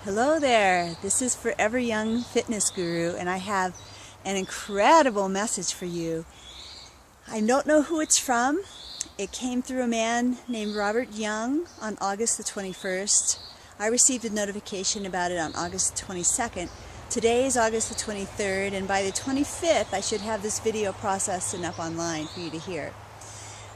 Hello there, this is Forever Young Fitness Guru, and I have an incredible message for you. I don't know who it's from. It came through a man named Robert Young on August the 21st. I received a notification about it on August 22nd. Today is August the 23rd, and by the 25th I should have this video processed and up online for you to hear.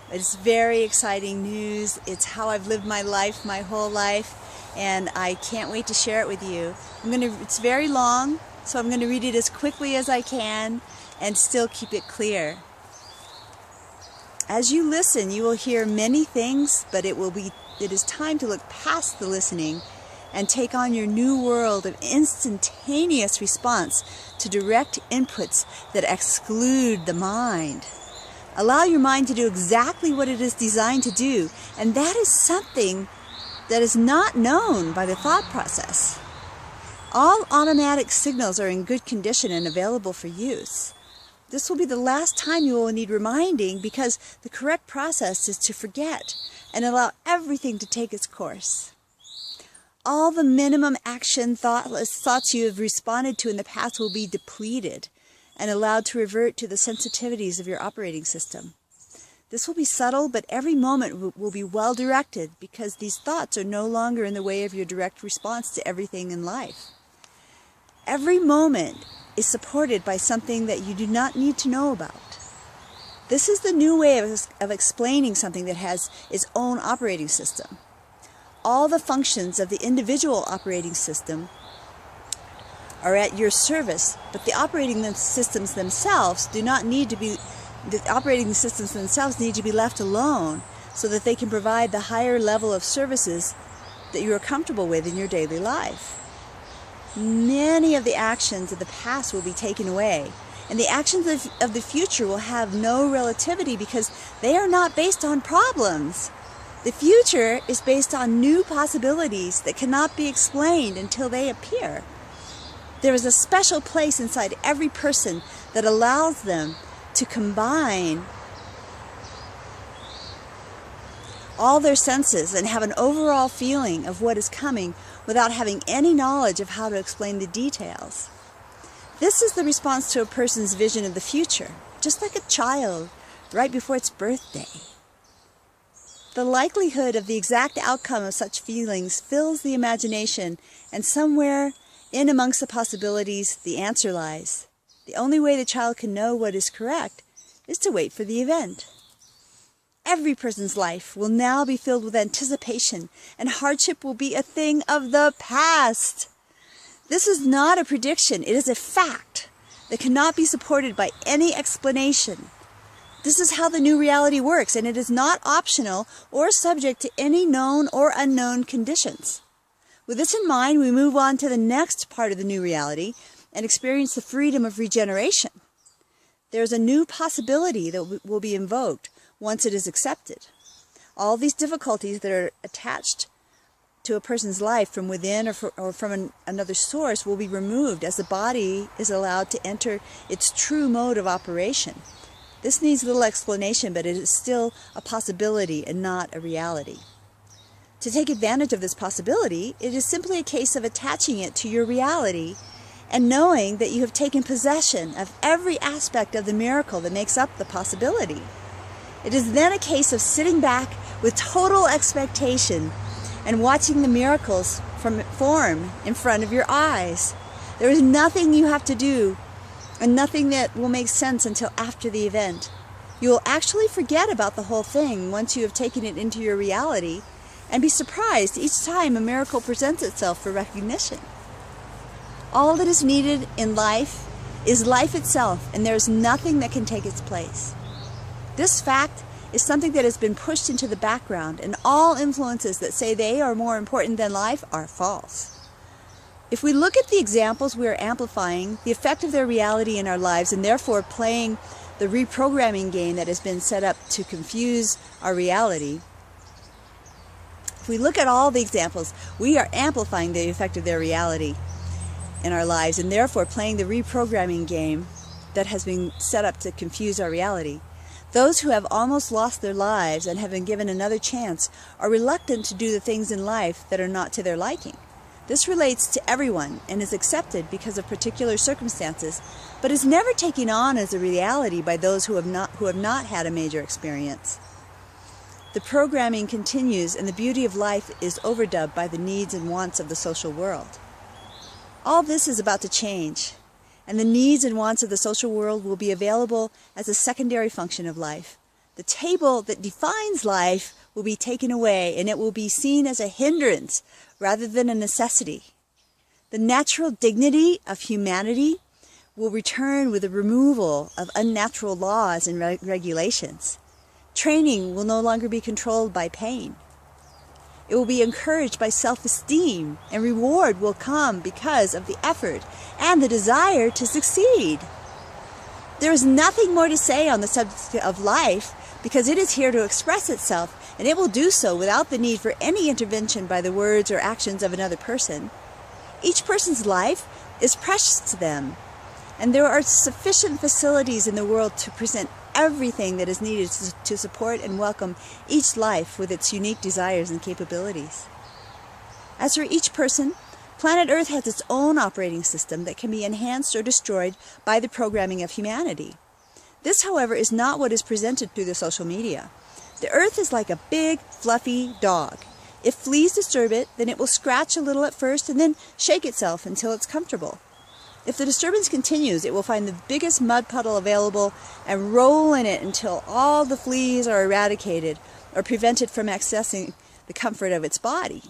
It's very exciting news. It's how I've lived my life, my whole life, and I can't wait to share it with you. It's very long, so I'm going to read it as quickly as I can and still keep it clear. As you listen, you will hear many things, but it is time to look past the listening and take on your new world of instantaneous response to direct inputs that exclude the mind. Allow your mind to do exactly what it is designed to do, and that is something that is not known by the thought process. All automatic signals are in good condition and available for use. This will be the last time you will need reminding, because the correct process is to forget and allow everything to take its course. All the minimum action thoughts you have responded to in the past will be depleted and allowed to revert to the sensitivities of your operating system. This will be subtle, but every moment will be well directed, because these thoughts are no longer in the way of your direct response to everything in life. Every moment is supported by something that you do not need to know about. This is the new way of explaining something that has its own operating system. All the functions of the individual operating system are at your service, but the operating systems themselves need to be left alone so that they can provide the higher level of services that you are comfortable with in your daily life. Many of the actions of the past will be taken away, and the actions of the future will have no relativity, because they are not based on problems. The future is based on new possibilities that cannot be explained until they appear. There is a special place inside every person that allows them to combine all their senses and have an overall feeling of what is coming without having any knowledge of how to explain the details. This is the response to a person's vision of the future, just like a child right before its birthday. The likelihood of the exact outcome of such feelings fills the imagination, and somewhere in amongst the possibilities, the answer lies. The only way the child can know what is correct is to wait for the event. Every person's life will now be filled with anticipation, and hardship will be a thing of the past. This is not a prediction, it is a fact that cannot be supported by any explanation. This is how the new reality works, and it is not optional or subject to any known or unknown conditions. With this in mind, we move on to the next part of the new reality and experience the freedom of regeneration. There is a new possibility that will be invoked once it is accepted. All these difficulties that are attached to a person's life from within or from another source will be removed as the body is allowed to enter its true mode of operation. This needs little explanation, but it is still a possibility and not a reality. To take advantage of this possibility, it is simply a case of attaching it to your reality and knowing that you have taken possession of every aspect of the miracle that makes up the possibility. It is then a case of sitting back with total expectation and watching the miracles form in front of your eyes. There is nothing you have to do, and nothing that will make sense until after the event. You will actually forget about the whole thing once you have taken it into your reality, and be surprised each time a miracle presents itself for recognition. All that is needed in life is life itself, and there is nothing that can take its place. This fact is something that has been pushed into the background, and all influences that say they are more important than life are false. If we look at the examples we are amplifying, the effect of their reality in our lives, and therefore playing the reprogramming game that has been set up to confuse our reality, if we look at all the examples, we are amplifying the effect of their reality in our lives, and therefore playing the reprogramming game that has been set up to confuse our reality. Those who have almost lost their lives and have been given another chance are reluctant to do the things in life that are not to their liking. This relates to everyone and is accepted because of particular circumstances, but is never taken on as a reality by those who have not had a major experience. The programming continues, and the beauty of life is overdubbed by the needs and wants of the social world. All this is about to change, and the needs and wants of the social world will be available as a secondary function of life. The table that defines life will be taken away, and it will be seen as a hindrance rather than a necessity. The natural dignity of humanity will return with the removal of unnatural laws and regulations. Training will no longer be controlled by pain. It will be encouraged by self-esteem, and reward will come because of the effort and the desire to succeed. There is nothing more to say on the subject of life because it is here to express itself, and it will do so without the need for any intervention by the words or actions of another person. Each person's life is precious to them, and there are sufficient facilities in the world to present everything that is needed to support and welcome each life with its unique desires and capabilities. As for each person, planet Earth has its own operating system that can be enhanced or destroyed by the programming of humanity. This, however, is not what is presented through the social media. The Earth is like a big, fluffy dog. If fleas disturb it, then it will scratch a little at first and then shake itself until it's comfortable. If the disturbance continues, it will find the biggest mud puddle available and roll in it until all the fleas are eradicated or prevented from accessing the comfort of its body.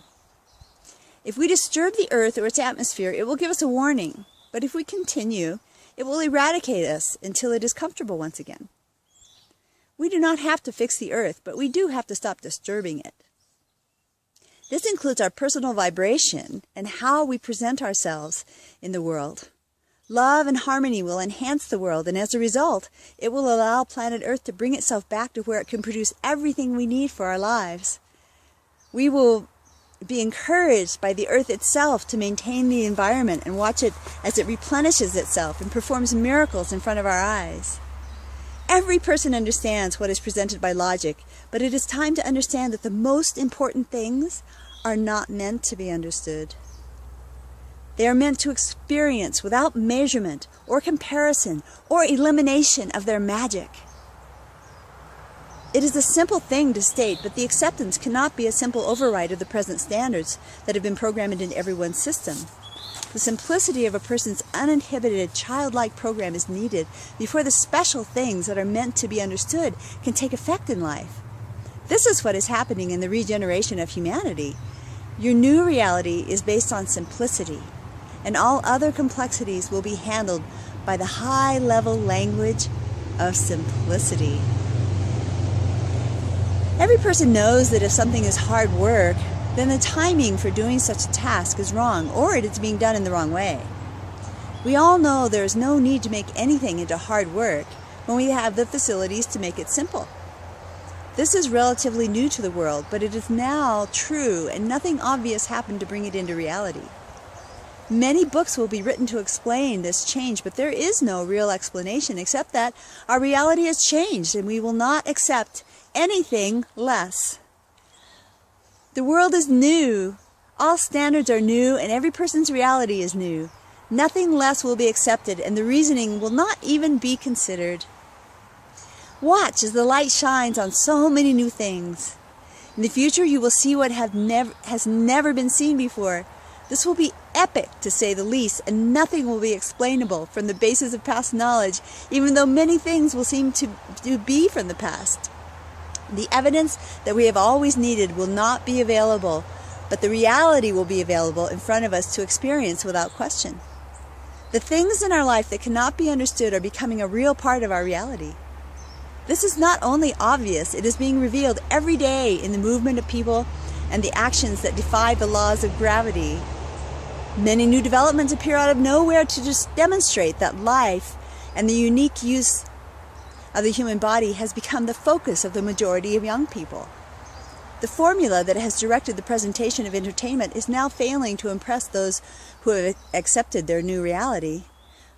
If we disturb the Earth or its atmosphere, it will give us a warning. But if we continue, it will eradicate us until it is comfortable once again. We do not have to fix the Earth, but we do have to stop disturbing it. This includes our personal vibration and how we present ourselves in the world. Love and harmony will enhance the world, and as a result, it will allow planet Earth to bring itself back to where it can produce everything we need for our lives. We will be encouraged by the Earth itself to maintain the environment and watch it as it replenishes itself and performs miracles in front of our eyes. Every person understands what is presented by logic, but it is time to understand that the most important things are not meant to be understood. They are meant to experience without measurement or comparison or elimination of their magic. It is a simple thing to state, but the acceptance cannot be a simple override of the present standards that have been programmed into everyone's system. The simplicity of a person's uninhibited, childlike program is needed before the special things that are meant to be understood can take effect in life. This is what is happening in the regeneration of humanity. Your new reality is based on simplicity, and all other complexities will be handled by the high-level language of simplicity. Every person knows that if something is hard work, then the timing for doing such a task is wrong, or it is being done in the wrong way. We all know there is no need to make anything into hard work when we have the facilities to make it simple. This is relatively new to the world, but it is now true, and nothing obvious happened to bring it into reality. Many books will be written to explain this change, but there is no real explanation except that our reality has changed and we will not accept anything less. The world is new. All standards are new, and every person's reality is new. Nothing less will be accepted, and the reasoning will not even be considered. Watch as the light shines on so many new things. In the future, you will see what has never been seen before. This will be epic, to say the least, and nothing will be explainable from the basis of past knowledge, even though many things will seem to be from the past. The evidence that we have always needed will not be available, but the reality will be available in front of us to experience without question. The things in our life that cannot be understood are becoming a real part of our reality. This is not only obvious, it is being revealed every day in the movement of people and the actions that defy the laws of gravity. Many new developments appear out of nowhere to just demonstrate that life and the unique use of the human body has become the focus of the majority of young people. The formula that has directed the presentation of entertainment is now failing to impress those who have accepted their new reality.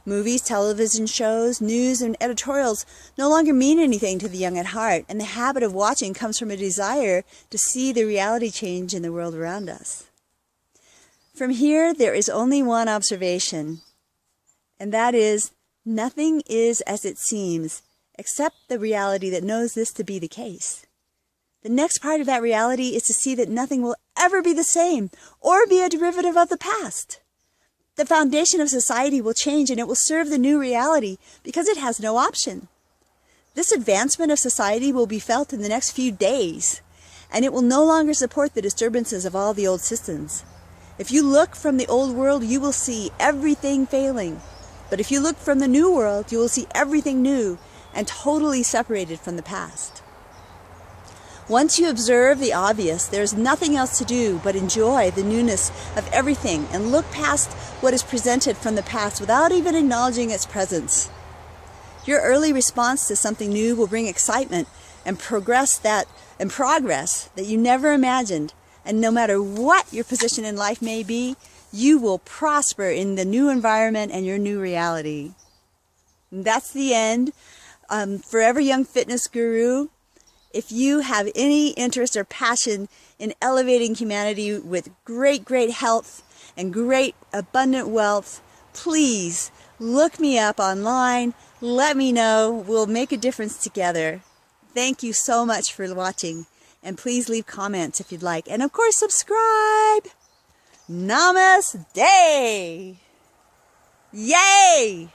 Movies, television shows, news, and editorials no longer mean anything to the young at heart, and the habit of watching comes from a desire to see the reality change in the world around us. From here, there is only one observation, and that is, nothing is as it seems, except the reality that knows this to be the case. The next part of that reality is to see that nothing will ever be the same or be a derivative of the past. The foundation of society will change and it will serve the new reality because it has no option. This advancement of society will be felt in the next few days, and it will no longer support the disturbances of all the old systems. If you look from the old world, you will see everything failing. But if you look from the new world, you will see everything new and totally separated from the past. Once you observe the obvious, there is nothing else to do but enjoy the newness of everything and look past what is presented from the past without even acknowledging its presence. Your early response to something new will bring excitement and progress that you never imagined. And no matter what your position in life may be, you will prosper in the new environment and your new reality. And that's the end. Forever Young Fitness Guru. If you have any interest or passion in elevating humanity with great health and great abundant wealth, please look me up online. Let me know. We'll make a difference together. Thank you so much for watching. And please leave comments if you'd like. And of course, subscribe. Namaste. Yay!